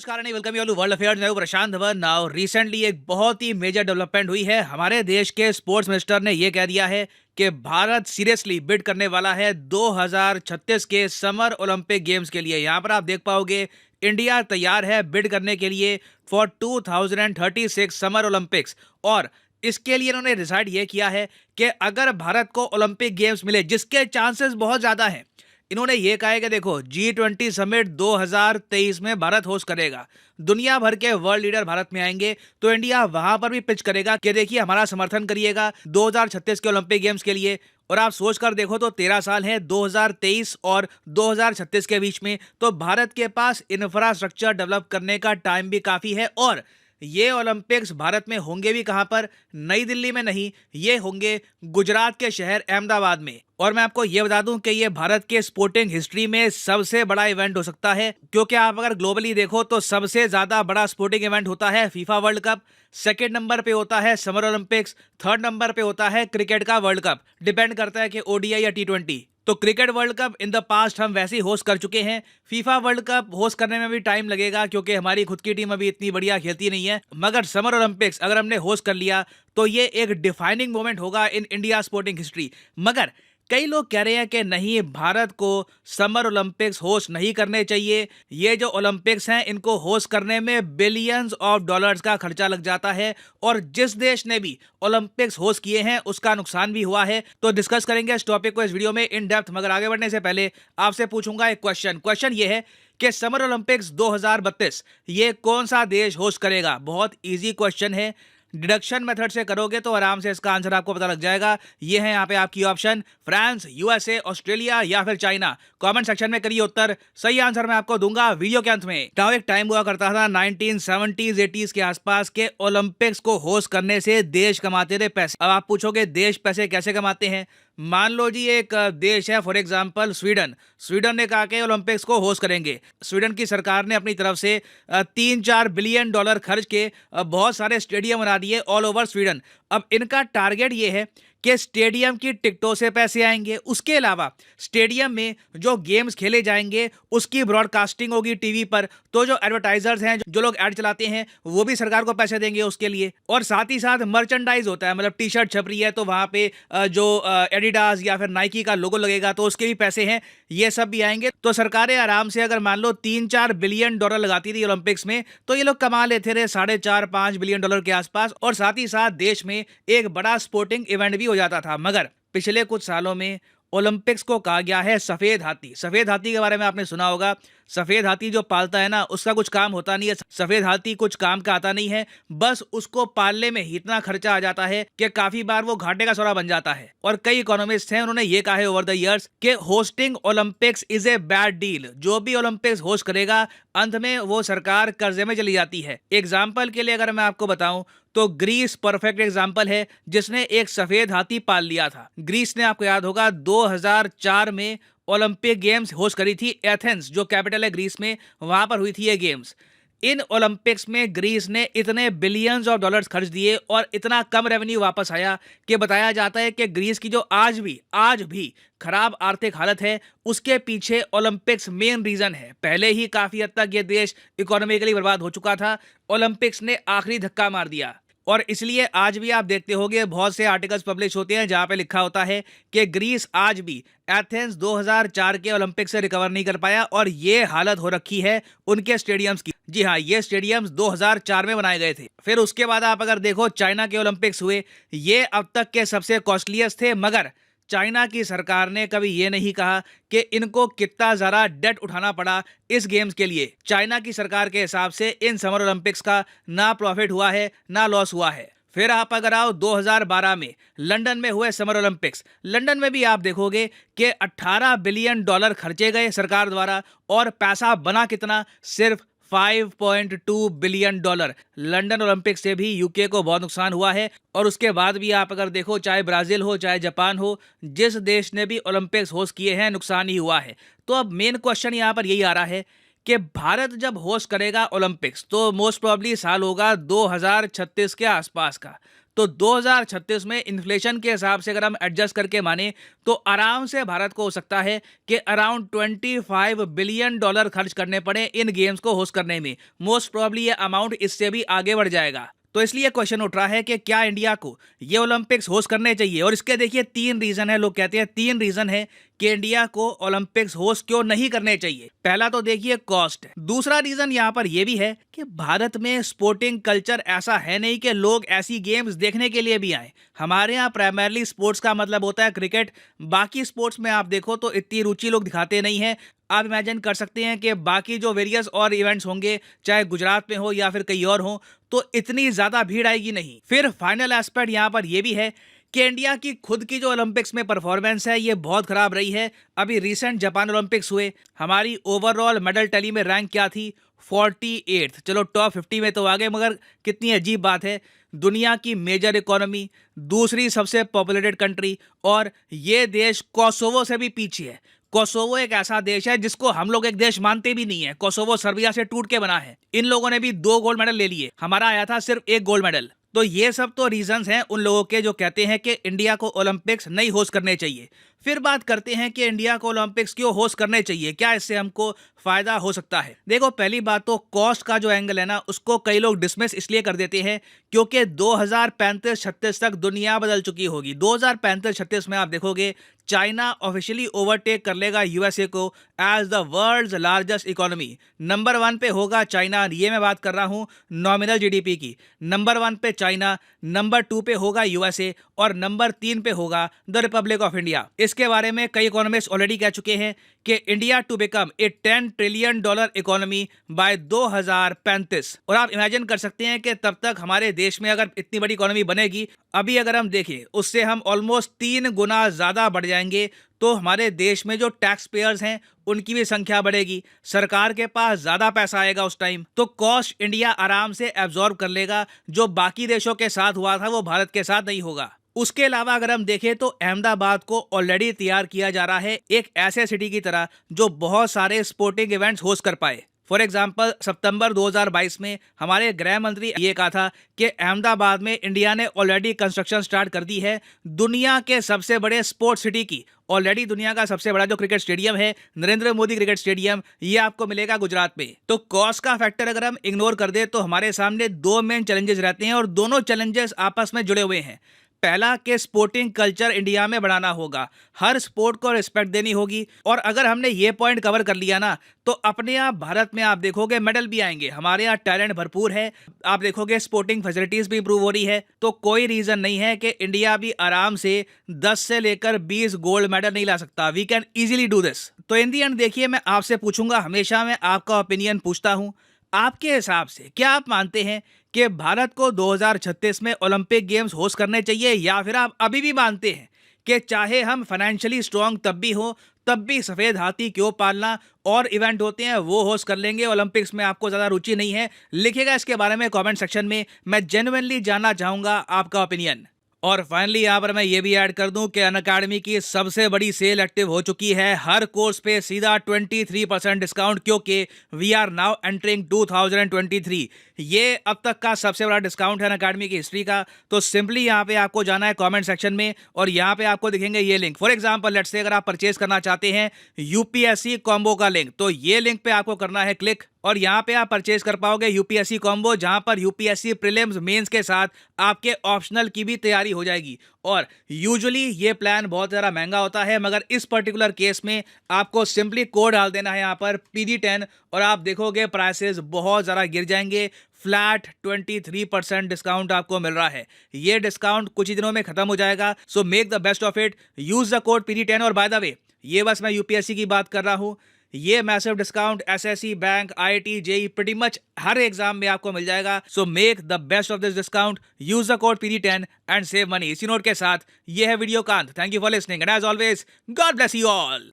नमस्कार and welcome you all world affairs. मैं हूं प्रशांत धवन। नाउ रिसेंटली एक बहुत ही मेजर डेवलपमेंट हुई है। हमारे देश के स्पोर्ट्स मिनिस्टर ने यह कह दिया है कि भारत सीरियसली बिड करने वाला है 2036 के समर ओलंपिक गेम्स के लिए। यहां पर आप देख पाओगे इंडिया तैयार है बिड करने के लिए फॉर 2036 समर ओलंपिक्स। और इसके लिए इन्होंने डिसाइड ये किया है कि अगर भारत को ओलंपिक गेम्स मिले, जिसके चांसेस बहुत ज्यादा हैं, इन्होंने ये कहा है कि देखो G20 समिट 2023 में भारत होस्ट करेगा। दुनिया भर के वर्ल्ड लीडर भारत में आएंगे, तो इंडिया वहां पर भी पिच करेगा कि देखिए हमारा समर्थन करिएगा 2036 के ओलंपिक गेम्स के लिए। और आप सोच कर देखो तो 13 साल है 2023 और 2036 के बीच में, तो भारत के पास इंफ्रास्ट्रक्चर डेवलप करने का टाइम भी काफी है। और ये ओलंपिक्स भारत में होंगे भी कहां पर? नई दिल्ली में नहीं, ये होंगे गुजरात के शहर अहमदाबाद में। और मैं आपको ये बता दूं कि ये भारत के स्पोर्टिंग हिस्ट्री में सबसे बड़ा इवेंट हो सकता है, क्योंकि आप अगर ग्लोबली देखो तो सबसे ज्यादा बड़ा स्पोर्टिंग इवेंट होता है FIFA world cup, second number पे होता है समर ओलंपिक्स, थर्ड नंबर पे होता है क्रिकेट का वर्ल्ड कप। डिपेंड करता है कि ओडीआई या T20। तो cricket world cup in the past हम वैसे ही होस्ट कर चुके हैं। फीफा वर्ल्ड कप होस्ट करने में भी टाइम लगेगा, क्योंकि हमारी खुद की टीम अभी इतनी बढ़िया खेलती नहीं है। मगर समर ओलंपिक्स अगर हमने होस्ट कर लिया तो ये एक डिफाइनिंग मोमेंट होगा इन इंडिया स्पोर्टिंग हिस्ट्री। मगर कई लोग कह रहे हैं कि नहीं, भारत को समर ओलंपिक्स होस्ट नहीं करने चाहिए। ये जो ओलंपिक्स हैं इनको होस्ट करने में बिलियंस ऑफ डॉलर्स का खर्चा लग जाता है, और जिस देश ने भी ओलंपिक्स होस्ट किए हैं उसका नुकसान भी हुआ है। तो डिस्कस करेंगे इस टॉपिक को इस वीडियो में इन डेप्थ। मगर आगे बढ़ने से पहले आपसे पूछूंगा एक क्वेश्चन ये है कि समर ओलंपिक्स 2032 ये कौन सा देश होस्ट करेगा? बहुत इजी क्वेश्चन है। डिडक्शन मेथड से करोगे तो आराम से इसका आंसर आपको पता लग जाएगा। ये है यहाँ पे आपकी ऑप्शन, फ्रांस, यूएसए, ऑस्ट्रेलिया या फिर चाइना। कमेंट सेक्शन में करिए उत्तर। सही आंसर मैं आपको दूंगा वीडियो के अंत में। तो एक टाइम हुआ करता था 1970s 80s के आसपास के ओलंपिक्स को होस्ट करने से देश कमाते थे पैसे। अब आप पूछोगे देश पैसे कैसे कमाते हैं? मान लो जी एक देश है फॉर एग्जांपल स्वीडन ने कहा कि ओलंपिक्स को होस्ट करेंगे। स्वीडन की सरकार ने अपनी तरफ से 3-4 बिलियन डॉलर खर्च के बहुत सारे स्टेडियम बना दिए ऑल ओवर स्वीडन। अब इनका टारगेट ये है कि स्टेडियम की टिकटों से पैसे आएंगे, उसके अलावा स्टेडियम में जो गेम्स खेले जाएंगे उसकी ब्रॉडकास्टिंग होगी टीवी पर। तो जो एडवर्टाइजर्स हैं, जो लोग ऐड चलाते हैं, वो भी सरकार को पैसे देंगे उसके लिए। और साथ ही साथ मर्चेंडाइज होता है, मतलब टी शर्ट छप रही है तो वहां पे जो एडिडास या फिर नाइकी का लोगो लगेगा तो उसके भी पैसे हैं, ये सब भी आएंगे। तो सरकारें आराम से अगर मान लो 3-4 बिलियन डॉलर लगाती थी ओलंपिक्स में, तो ये लोग कमा लेते थे 4.5-5 बिलियन डॉलर के आसपास। और साथ ही साथ देश में एक बड़ा स्पोर्टिंग इवेंट भी हो जाता था। मगर पिछले कुछ सालों में ओलंपिक्स को कहा गया है सफेद हाथी। सफेद हाथी के बारे में आपने सुना होगा। सफेद हाथी जो पालता है ना, उसका कुछ काम होता नहीं है। सफेद हाथी कुछ काम का आता नहीं है, बस उसको पालने में ही इतना खर्चा आ जाता है कि काफी बार वो घाटे का सौदा बन जाता है। और कई इकोनॉमिस्ट हैं, उन्होंने ये कहा है ओवर द इयर्स कि hosting Olympics is a bad deal. जो भी ओलंपिक्स होस्ट करेगा अंत में वो सरकार कर्जे में चली जाती है। एग्जाम्पल के लिए अगर मैं आपको बताऊं तो ग्रीस परफेक्ट एग्जाम्पल है, जिसने एक सफेद हाथी पाल लिया था। ग्रीस ने, आपको याद होगा, 2004 में ओलंपिक गेम्स होस्ट करी थी। एथेंस जो कैपिटल है ग्रीस में, वहां पर हुई थी ये गेम्स। इन ओलंपिक्स में ग्रीस ने इतने बिलियंस ऑफ डॉलर्स खर्च दिए और इतना कम रेवेन्यू वापस आया कि बताया जाता है कि ग्रीस की जो आज भी खराब आर्थिक हालत है, उसके पीछे ओलंपिक्स मेन रीजन है। पहले ही काफी हद तक ये देश इकोनॉमिकली बर्बाद हो चुका था, ओलंपिक्स ने आखिरी धक्का मार दिया। और इसलिए आज भी आप देखते होंगे बहुत से आर्टिकल्स पब्लिश होते हैं जहां पे लिखा होता है कि ग्रीस आज भी एथेंस 2004 के ओलंपिक से रिकवर नहीं कर पाया, और ये हालत हो रखी है उनके स्टेडियम्स की। जी हाँ, ये स्टेडियम्स 2004 में बनाए गए थे। फिर उसके बाद आप अगर देखो चाइना के ओलंपिक्स हुए, ये अब तक के सबसे कॉस्टलीस्ट थे। मगर चाइना की सरकार ने कभी ये नहीं कहा कि इनको कितना ज़्यादा डेट उठाना पड़ा इस गेम्स के लिए। चाइना की सरकार के हिसाब से इन समर ओलंपिक्स का ना प्रॉफिट हुआ है ना लॉस हुआ है। फिर आप अगर आओ 2012 में लंदन में हुए समर ओलंपिक्स, लंदन में भी आप देखोगे कि 18 बिलियन डॉलर खर्चे गए सरकार द्वारा, और पैसा बना कितना? सिर्फ 5.2 बिलियन डॉलर। लंदन ओलंपिक से भी यूके को बहुत नुकसान हुआ है। और उसके बाद भी आप अगर देखो, चाहे ब्राजील हो चाहे जापान हो, जिस देश ने भी ओलंपिक्स होस्ट किए हैं नुकसान ही हुआ है। तो अब मेन क्वेश्चन यहाँ पर यही आ रहा है कि भारत जब होस्ट करेगा ओलंपिक्स तो मोस्ट प्रोबेबली साल होगा 2036 के आसपास का। तो 2036 में इन्फ्लेशन के हिसाब से अगर हम एडजस्ट करके माने तो आराम से भारत को हो सकता है कि अराउंड $25 बिलियन खर्च करने पड़े इन गेम्स को होस्ट करने में। मोस्ट प्रोबेबली ये अमाउंट इससे भी आगे बढ़ जाएगा। तो इसलिए क्वेश्चन उठ रहा है कि क्या इंडिया को ये ओलंपिक्स होस्ट करने चाहिए, और इसके देखिए 3 रीजन है। लोग कहते हैं 3 रीजन है कि इंडिया को ओलंपिक्स होस्ट क्यों नहीं करने चाहिए। पहला तो देखिए कॉस्ट। दूसरा रीजन यहाँ पर यह भी है कि भारत में स्पोर्टिंग कल्चर ऐसा है नहीं कि लोग ऐसी गेम्स देखने के लिए भी आए। हमारे यहाँ प्राइमरली स्पोर्ट्स का मतलब होता है क्रिकेट। बाकी स्पोर्ट्स में आप देखो तो इतनी रुचि लोग दिखाते नहीं है। आप इमेजिन कर सकते हैं कि बाकी जो वेरियस और इवेंट्स होंगे, चाहे गुजरात में हो या फिर कहीं और हो, तो इतनी ज्यादा भीड़ आएगी नहीं। फिर फाइनल एस्पेक्ट यहाँ पर यह भी है कि इंडिया की खुद की जो ओलंपिक्स में परफॉर्मेंस है ये बहुत खराब रही है। अभी रिसेंट जापान ओलंपिक्स हुए, हमारी ओवरऑल मेडल टैली में रैंक क्या थी? 48th। चलो टॉप 50 में तो आ गए, मगर कितनी अजीब बात है, दुनिया की मेजर इकोनॉमी, दूसरी सबसे पॉपुलेटेड कंट्री, और ये देश कोसोवो से भी पीछे है। कोसोवो एक ऐसा देश है जिसको हम लोग एक देश मानते भी नहीं है। कोसोवो सर्बिया से टूट के बना है। इन लोगों ने भी 2 गोल्ड मेडल ले लिए, हमारा आया था सिर्फ 1 गोल्ड मेडल। तो ये सब तो रीजंस हैं उन लोगों के जो कहते हैं कि इंडिया को ओलंपिक्स नहीं होस्ट करने चाहिए। फिर बात करते हैं कि इंडिया को ओलंपिक्स क्यों होस्ट करने चाहिए, क्या इससे हमको फायदा हो सकता है। देखो, पहली बात तो कॉस्ट का जो एंगल है ना, उसको कई लोग डिसमिस इसलिए कर देते हैं क्योंकि 2035-36 तक दुनिया बदल चुकी होगी। 2035-36 में आप देखोगे चाइना ऑफिशियली ओवरटेक कर लेगा यूएसए को as the world's largest economy. Number 1 पे होगा चाइना, ये मैं बात कर रहा हूं नॉमिनल जीडीपी की। नंबर 1 पे चाइना, नंबर 2 पे होगा यूएसए, और नंबर 3 पे होगा द रिपब्लिक ऑफ इंडिया। इसके बारे में कई इकोनॉमिस्ट ऑलरेडी कह चुके हैं कि India to become a $10 trillion economy by 2035। और आप इमेजिन कर सकते हैं कि तब तक हमारे देश में अगर इतनी बड़ी इकोनॉमी बनेगी, अभी अगर हम देखें उससे हम ऑलमोस्ट 3 गुना ज्यादा बढ़ जाएंगे, तो हमारे देश में जो टैक्स पेयर्स हैं उनकी भी संख्या बढ़ेगी, सरकार के पास ज्यादा पैसा आएगा उस टाइम, तो कॉस्ट इंडिया आराम से एब्जॉर्ब कर लेगा। जो बाकी देशों के साथ हुआ था वो भारत के साथ नहीं होगा। उसके अलावा अगर हम देखें तो अहमदाबाद को ऑलरेडी तैयार किया जा रहा है एक ऐसे सिटी की तरह जो बहुत सारे स्पोर्टिंग इवेंट्स होस्ट कर पाए। फॉर एग्जाम्पल, सितंबर 2022 में हमारे गृह मंत्री ये कहा था कि अहमदाबाद में इंडिया ने ऑलरेडी कंस्ट्रक्शन स्टार्ट कर दी है दुनिया के सबसे बड़े स्पोर्ट्स सिटी की। ऑलरेडी दुनिया का सबसे बड़ा जो क्रिकेट स्टेडियम है, नरेंद्र मोदी क्रिकेट स्टेडियम, ये आपको मिलेगा गुजरात में। तो कॉस्ट का फैक्टर अगर हम इग्नोर कर दे तो हमारे सामने 2 मेन चैलेंजेस रहते हैं, और दोनों चैलेंजेस आपस में जुड़े हुए हैं। पहला कि स्पोर्टिंग कल्चर इंडिया में बढ़ाना होगा, हर स्पोर्ट को रिस्पेक्ट देनी होगी, और अगर हमने ये पॉइंट कवर कर लिया ना, तो अपने आप भारत में आप देखोगे मेडल भी आएंगे। हमारे यहाँ टैलेंट भरपूर है, आप देखोगे स्पोर्टिंग फैसिलिटीज भी इंप्रूव हो रही है, तो कोई रीजन नहीं है कि इंडिया भी आराम से 10 से लेकर 20 गोल्ड मेडल नहीं ला सकता। We can easily do this. तो इन दी एंड देखिए, मैं आपसे पूछूंगा, हमेशा मैं आपका ओपिनियन पूछता हूं, आपके हिसाब से क्या आप मानते हैं कि भारत को 2036 में ओलंपिक गेम्स होस्ट करने चाहिए, या फिर आप अभी भी मानते हैं कि चाहे हम फाइनेंशियली स्ट्रांग तब भी हो, तब भी सफेद हाथी क्यों पालना, और इवेंट होते हैं वो होस्ट कर लेंगे, ओलंपिक्स में आपको ज्यादा रुचि नहीं है? लिखिएगा इसके बारे में कमेंट सेक्शन में, मैं जेन्युइनली जानना चाहूंगा आपका ओपिनियन। और फाइनली यहाँ पर मैं ये भी ऐड कर दूं कि अनअकैडमी की सबसे बड़ी सेल एक्टिव हो चुकी है। हर कोर्स पे सीधा 23% डिस्काउंट, क्योंकि वी आर नाउ एंटरिंग 2023। ये अब तक का सबसे बड़ा डिस्काउंट है अनअकैडमी की हिस्ट्री का। तो सिंपली यहाँ पे आपको जाना है कमेंट सेक्शन में, और यहाँ पे आपको दिखेंगे ये link. For example, let's say अगर आप परचेज करना चाहते हैं यूपीएससी कॉम्बो का लिंक, तो ये लिंक पे आपको करना है क्लिक, और यहाँ पे आप परचेज कर पाओगे यूपीएससी कॉम्बो, जहां पर यूपीएससी प्रीलिम्स मेंस के साथ आपके ऑप्शनल की भी तैयारी हो जाएगी। और यूजुअली ये प्लान बहुत ज़्यादा महंगा होता है, मगर इस पर्टिकुलर केस में आपको सिंपली कोड डाल देना है यहाँ पर PD10, और आप देखोगे प्राइसेस बहुत ज़्यादा गिर जाएंगे। फ्लैट 23% डिस्काउंट आपको मिल रहा है। ये डिस्काउंट कुछ ही दिनों में खत्म हो जाएगा, so make the best of it, use the code PD10। और बाय द वे, ये बस मैं यूपीएससी की बात कर रहा हूँ, ये massive discount SSC, bank, IIT, JE, pretty much हर एग्जाम में आपको मिल जाएगा। So make the best of this discount, use the code PD10 and save money. इसी नोट के साथ ये है वीडियो का अंत। Thank you for listening and as always, God bless you all.